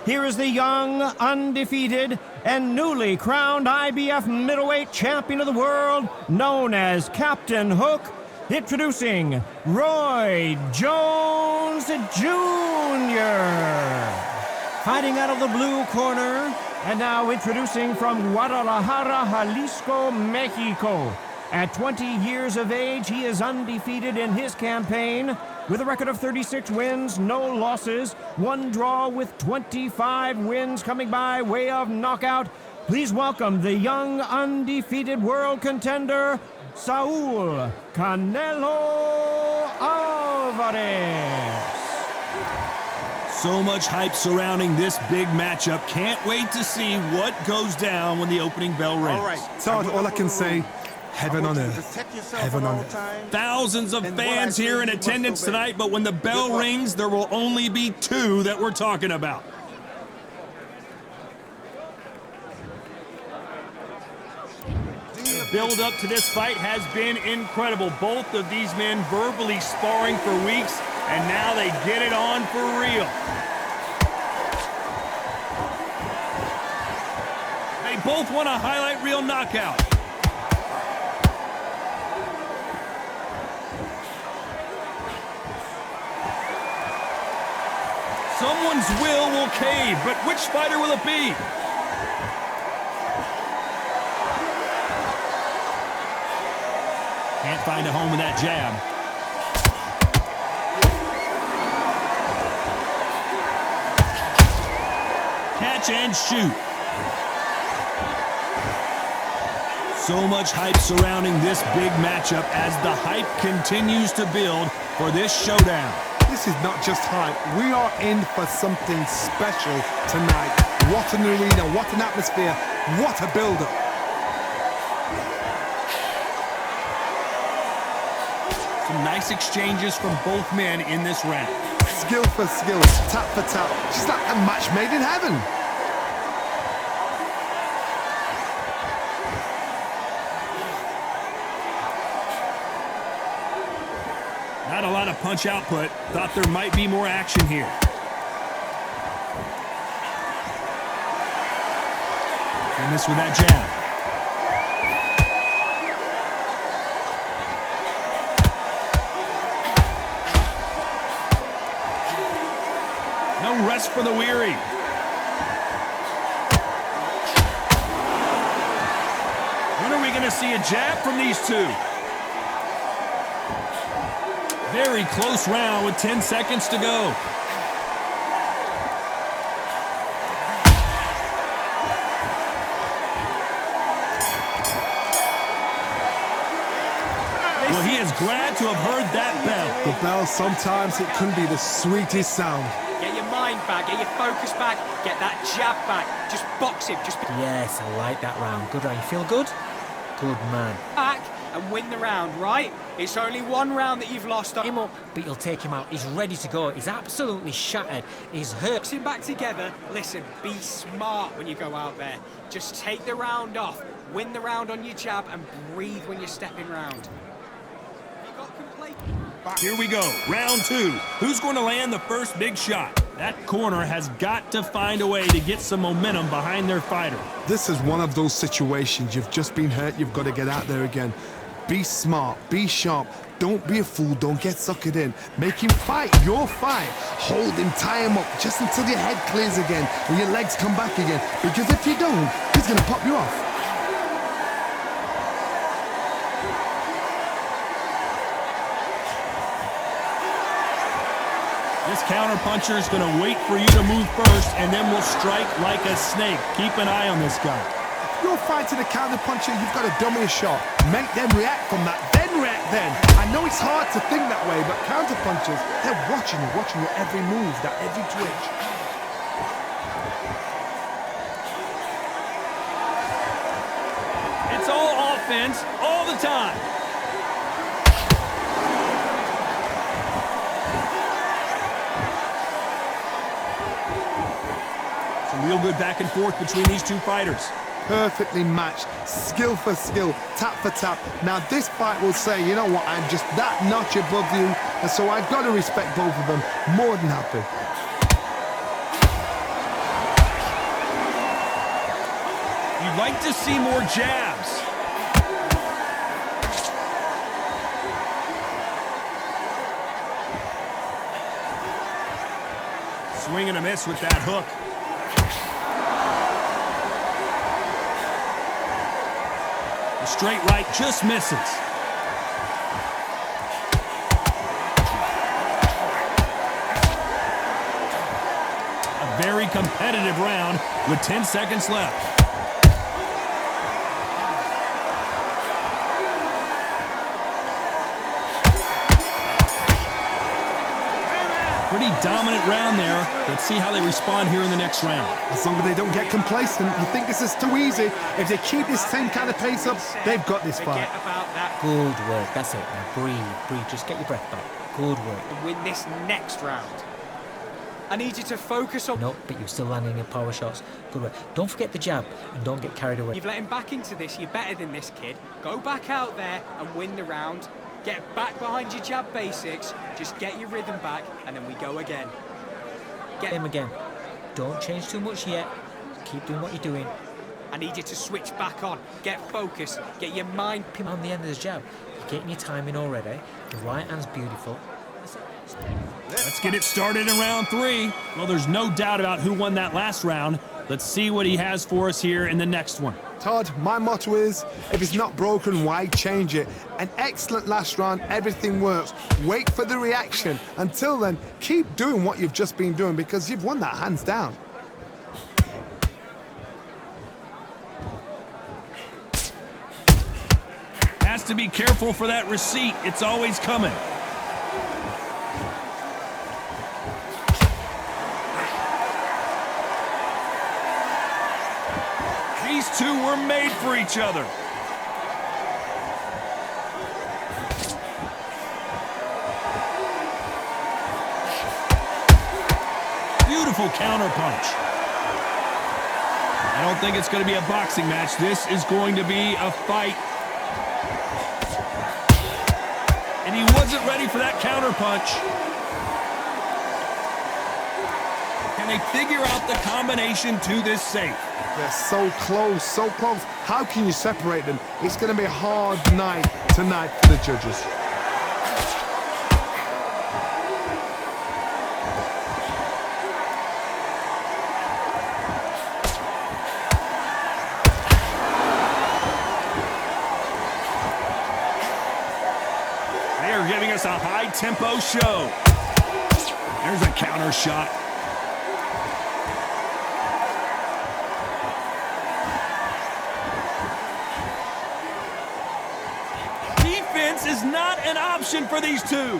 here is the young, undefeated, and newly crowned IBF middleweight champion of the world, known as Captain Hook, introducing Roy Jones Jr. Fighting out of the blue corner, and now introducing from Guadalajara, Jalisco, Mexico. At 20 years of age, he is undefeated in his campaign with a record of 36 wins, no losses, one draw with 25 wins coming by way of knockout. Please welcome the young, undefeated world contender, Saul Canelo Alvarez. So much hype surrounding this big matchup. Can't wait to see what goes down when the opening bell rings. All right. Todd, all I can say, heaven on earth. Heaven on earth. Thousands of fans here in attendance tonight, but when the bell rings, there will only be two that we're talking about. The build-up to this fight has been incredible. Both of these men verbally sparring for weeks, and now they get it on for real. They both want a highlight reel knockout. Someone's will cave, but which fighter will it be? Can't find a home with that jab. Catch and shoot. So much hype surrounding this big matchup as the hype continues to build for this showdown. This is not just hype. We are in for something special tonight. What an arena, what an atmosphere, what a build-up. Some nice exchanges from both men in this round. Skill for skill, tap for tap. Just like a match made in heaven. Not a lot of punch output. Thought there might be more action here. And this with that jab. No rest for the weary. When are we going to see a jab from these two? Very close round with 10 seconds to go. Well, he is glad to have heard that bell. The bell, sometimes it can be the sweetest sound. Get your mind back, get your focus back, get that jab back. Just box him, just... Yes, I like that round. Good round. You feel good? Good man. back and win the round, right? It's only one round that you've lost. Him up, but you'll take him out. He's ready to go. He's absolutely shattered. He's hurt. Box him back together. Listen, be smart when you go out there. Just take the round off, win the round on your jab, and breathe when you're stepping round. Here we go, round two. Who's going to land the first big shot? That corner has got to find a way to get some momentum behind their fighter. This is one of those situations. You've just been hurt, you've got to get out there again. Be smart, be sharp, don't be a fool, don't get suckered in. Make him fight your fight. Hold him, tie him up, just until your head clears again and your legs come back again. Because if you don't, he's going to pop you off. This counter-puncher is going to wait for you to move first, and then will strike like a snake. Keep an eye on this guy. If you're fighting a counter-puncher, you've got to dummy a shot. Make them react from that, then react then. I know it's hard to think that way, but counter-punchers, they're watching your every move, that every twitch. It's all offense, all the time. Real good back and forth between these two fighters. Perfectly matched, skill for skill, tap for tap. Now this fight will say, you know what, I'm just that notch above you, and so I've got to respect both of them more than happy. You'd like to see more jabs. Swing and a miss with that hook. The straight right just misses. A very competitive round with 10 seconds left. Pretty dominant round there. Let's see how they respond here in the next round. As long as they don't get complacent, you think this is too easy. If they keep this same kind of pace up, they've got this fight. Forget about that. Good work. That's it. Now breathe. Just get your breath back. Good work. To win this next round. I need you to focus on... No, but you're still landing your power shots. Good work. Don't forget the jab and don't get carried away. You've let him back into this. You're better than this kid. Go back out there and win the round. Get back behind your jab basics. Just get your rhythm back, and then we go again. Get him again. Don't change too much yet. Keep doing what you're doing. I need you to switch back on. Get focused. Get your mind... Pin on the end of the jab. You're getting your timing already. The right hand's beautiful. Let's get it started in round 3. Well, there's no doubt about who won that last round. Let's see what he has for us here in the next one. Todd, my motto is, if it's not broken, why change it? An excellent last round, everything works. Wait for the reaction. Until then, keep doing what you've just been doing because you've won that hands down. Has to be careful for that receipt. It's always coming. These two were made for each other. Beautiful counter punch. I don't think it's going to be a boxing match. This is going to be a fight. And he wasn't ready for that counter punch. Can they figure out the combination to this safe? They're so close, so close. How can you separate them? It's going to be a hard night tonight for the judges. They are giving us a high-tempo show. There's a counter shot. Defense is not an option for these two.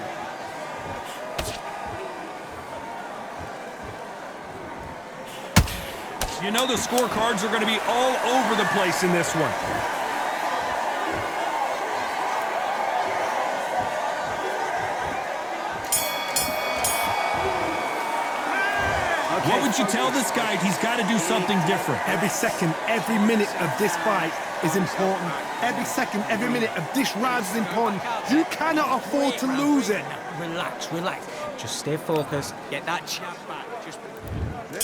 You know the scorecards are going to be all over the place in this one. What would you tell this guy? He's got to do something different. Every second, every minute of this fight is important. Every second, every minute of this round is important. You cannot afford to lose it. Relax. Just stay focused. Get that jab back. Just...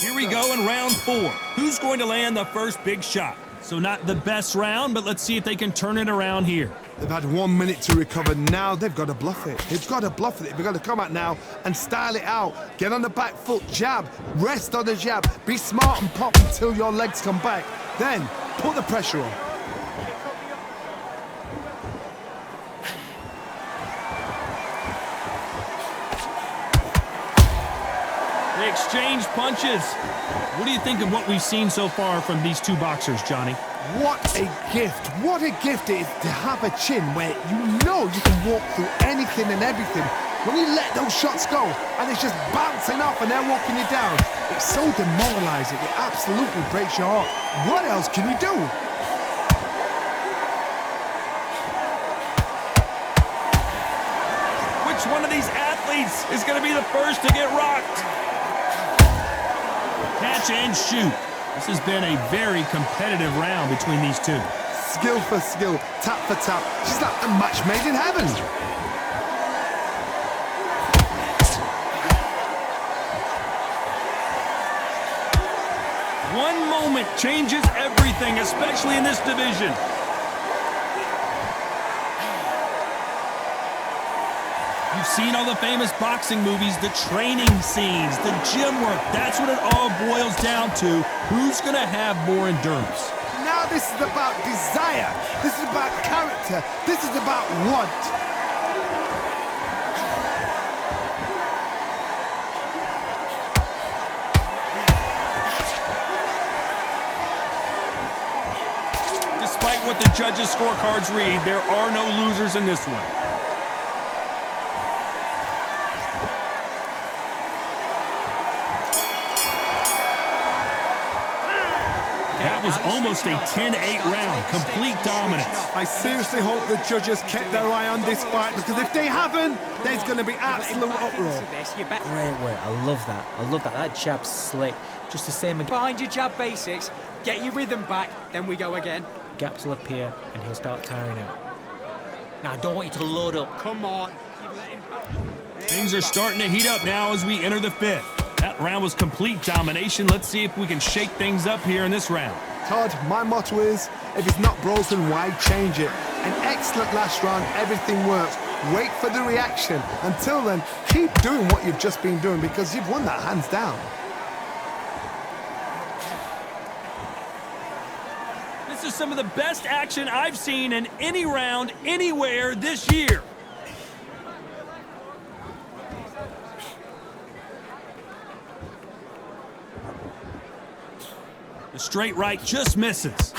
Here we go in round 4. Who's going to land the first big shot? So not the best round, but let's see if they can turn it around here. They've had 1 minute to recover. Now they've got to bluff it. They've got to bluff it. They've got to come out now and style it out. Get on the back foot, jab, rest on the jab. Be smart and pop until your legs come back. Then put the pressure on. They exchange punches. What do you think of what we've seen so far from these two boxers, Johnny? What a gift. What a gift it is to have a chin where you know you can walk through anything and everything. When you let those shots go and it's just bouncing off and they're walking you down, it's so demoralizing. It absolutely breaks your heart. What else can you do? Which one of these athletes is going to be the first to get rocked? Catch and shoot. This has been a very competitive round between these two. Skill for skill, tap for tap. Just like a match made in heaven. One moment changes everything, especially in this division. You've seen all the famous boxing movies, the training scenes, the gym work. That's what it all boils down to. Who's going to have more endurance? Now this is about desire. This is about character. This is about want. Despite what the judges' scorecards read, there are no losers in this one. That was almost a 10-8 round, complete dominance. I seriously hope the judges kept their eye on this fight, because if they haven't, there's going to be absolute uproar. Great work. I love that. I love that. That jab's slick. Just the same again. Behind your jab basics, get your rhythm back, then we go again. Gaps will appear and he'll start tiring out. Now I don't want you to load up. Come on. Things are starting to heat up now as we enter the fifth. That round was complete domination. Let's see if we can shake things up here in this round. Todd, my motto is, if it's not broken, why change it? An excellent last round, everything works. Wait for the reaction. Until then, keep doing what you've just been doing, because you've won that hands down. This is some of the best action I've seen in any round, anywhere this year. The straight right just misses.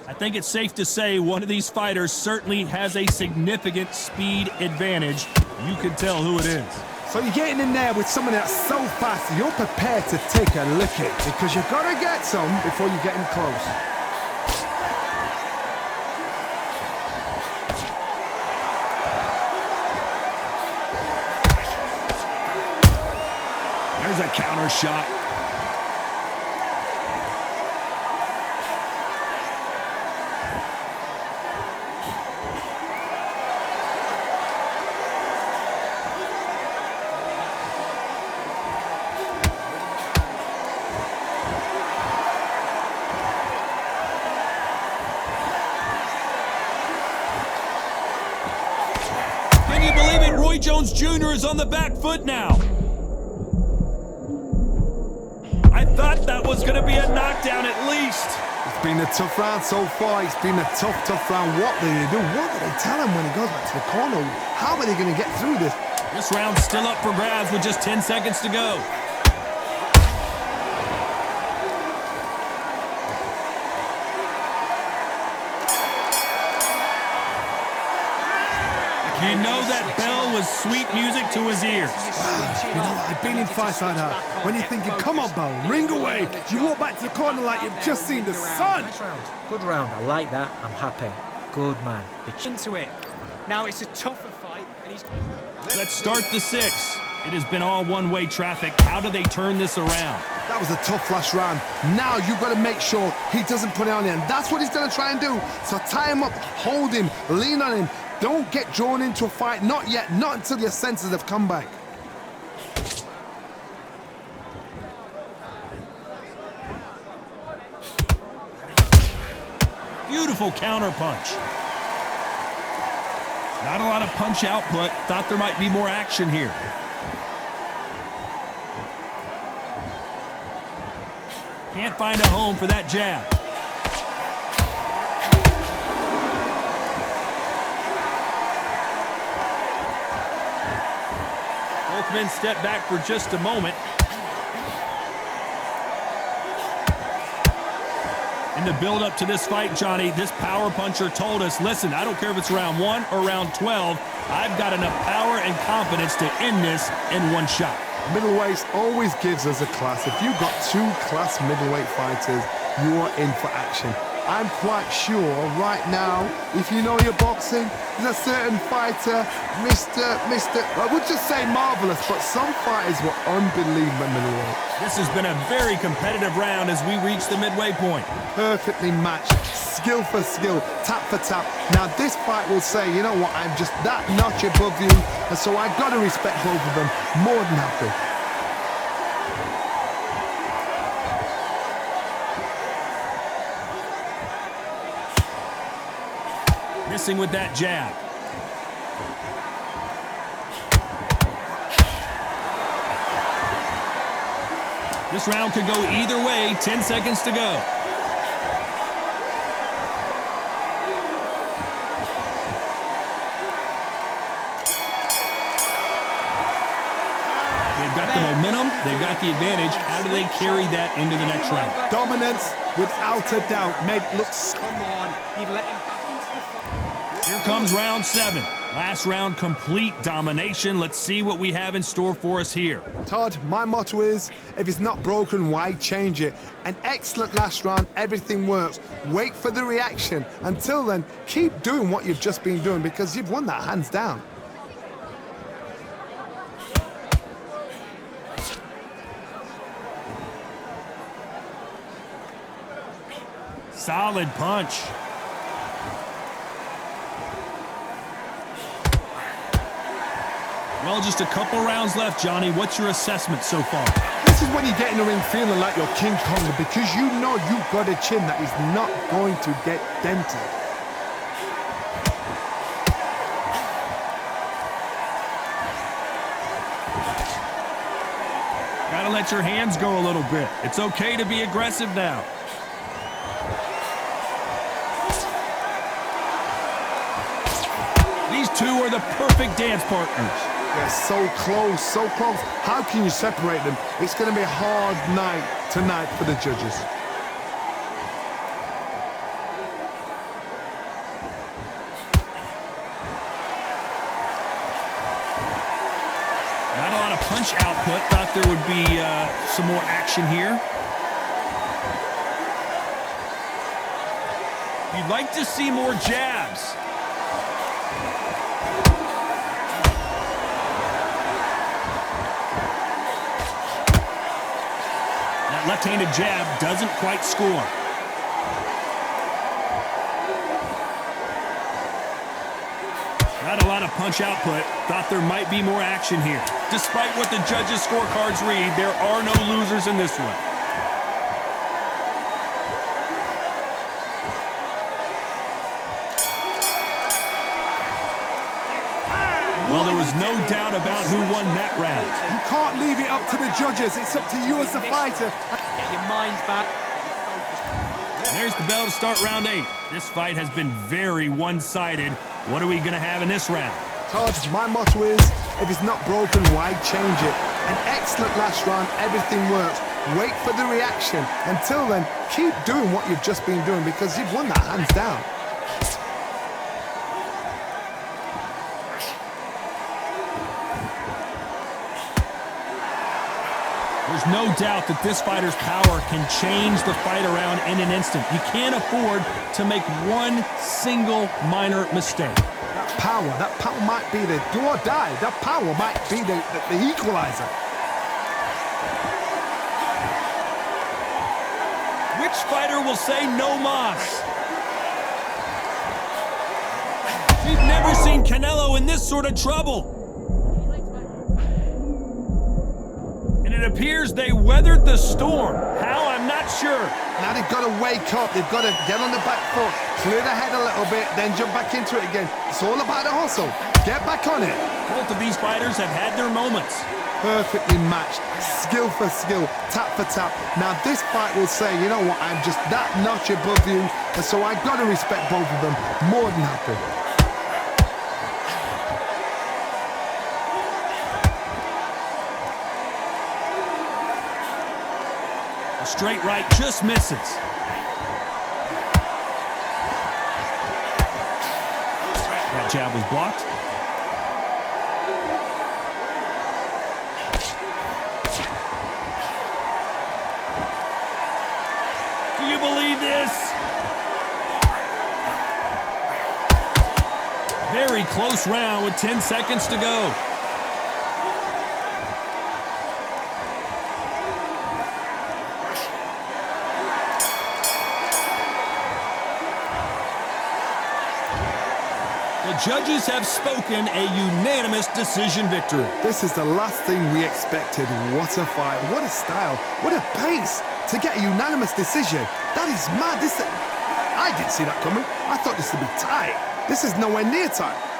I think it's safe to say one of these fighters certainly has a significant speed advantage. You can tell who it is. So you're getting in there with someone that's so fast, you're prepared to take a licking, because you've got to get some before you get in close. There's a counter shot. Can you believe it? Roy Jones Jr. is on the back foot now. I thought that was going to be a knockdown at least. It's been a tough round so far. It's been a tough round. What do they do? What do they tell him when he goes back to the corner? How are they going to get through this? This round's still up for grabs with just 10 seconds to go. You know that bell was sweet music to his ears. You know, I've been in fights like that. When you're thinking, come on, Bell, ring away. You walk back to the corner like you've just seen the sun. Nice round. Good round. I like that. I'm happy. Good man. Into it. Now it's a tougher fight, and he's... Let's start the sixth. It has been all one-way traffic. How do they turn this around? That was a tough last round. Now you've got to make sure he doesn't put it on him. That's what he's going to try and do. So tie him up, hold him, lean on him. Don't get drawn into a fight. Not yet. Not until your senses have come back. Beautiful counter punch. Not a lot of punch output. Thought there might be more action here. Can't find a home for that jab. Both men step back for just a moment. In the build-up to this fight, Johnny, this power puncher told us, listen, I don't care if it's round 1 or round 12, I've got enough power and confidence to end this in one shot. Middleweight always gives us a class. If you've got two class middleweight fighters, you are in for action. I'm quite sure right now, if you know your boxing, there's a certain fighter, I would just say marvelous, but some fighters were unbelievable middleweight. This has been a very competitive round as we reach the midway point. Perfectly matched, skill for skill, tap for tap. Now this fight will say, you know what, I'm just that notch above you, and so I've got to respect both of them. More than happy. Missing with that jab. This round could go either way. 10 seconds to go. They've got the momentum. They've got the advantage. How do they carry that into the next round? Dominance, without a doubt, made it look... Come on, you've let him back into the fight. Here comes round 7. Last round, complete domination. Let's see what we have in store for us here. Todd, my motto is, if it's not broken, why change it? An excellent last round, everything works. Wait for the reaction. Until then, keep doing what you've just been doing because you've won that hands down. Solid punch. Well, just a couple rounds left, Johnny. What's your assessment so far? This is when you get in the ring feeling like you're King Kong because you know you've got a chin that is not going to get dented. Gotta let your hands go a little bit. It's okay to be aggressive now. These two are the perfect dance partners. They're so close, so close. How can you separate them? It's going to be a hard night tonight for the judges. Not a lot of punch output. Thought there would be some more action here. You'd like to see more jabs. That left-handed jab doesn't quite score. Not a lot of punch output. Thought there might be more action here. Despite what the judges' scorecards read, there are no losers in this one. Well, there was no doubt about who won that round. You can't leave it up to the judges. It's up to you as the fighter. Get your mind back. There's the bell to start round 8. This fight has been very one-sided. What are we going to have in this round? Todd, my motto is, if it's not broken, why change it? An excellent last round, everything works. Wait for the reaction. Until then, keep doing what you've just been doing because you've won that hands down. There's no doubt that this fighter's power can change the fight around in an instant. You can't afford to make one single minor mistake. That power might be the do or die. That power might be the equalizer. Which fighter will say no mas? We've never seen Canelo in this sort of trouble. And it appears they weathered the storm. How? I'm not sure. Now they've got to wake up. They've got to get on the back foot, clear the head a little bit, then jump back into it again. It's all about the hustle. Get back on it. Both of these fighters have had their moments. Perfectly matched, skill for skill, tap for tap. Now this fight will say, you know what, I'm just that notch above you, and so I've got to respect both of them. More than happy. A straight right just misses. That jab was blocked. Do you believe this? close round with 10 seconds to go. The judges have spoken, a unanimous decision victory. This is the last thing we expected. What a fight, what a style, what a pace to get a unanimous decision. That is mad. I didn't see that coming. I thought this would be tight. This is nowhere near tight.